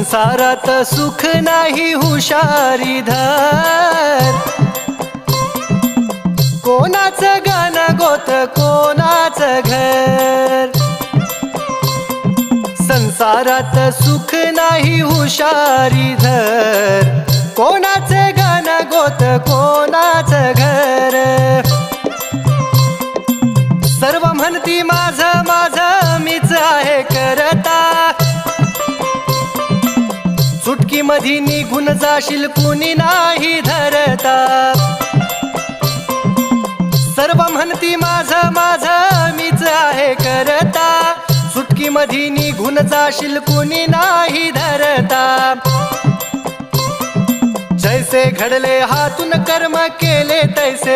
संसारात सुख नाही हुशारी धर, कोणाचं गाणं गोत कोणाचं घर. संसारात सुख नाही हुशारी धर, कोणाचं गाणं गोत कोणाचं घर. सर्व म्हणती माझं माझं मीच आहे करता, चुटकी मधी निघून जाशील कुणी नाही धरता. सर्व म्हणती माझं माझं मीच आहे करता, चुटकी मधी निघून जाशील कुणी नाही धरता. जैसे घडले हातून कर्म केले तैसे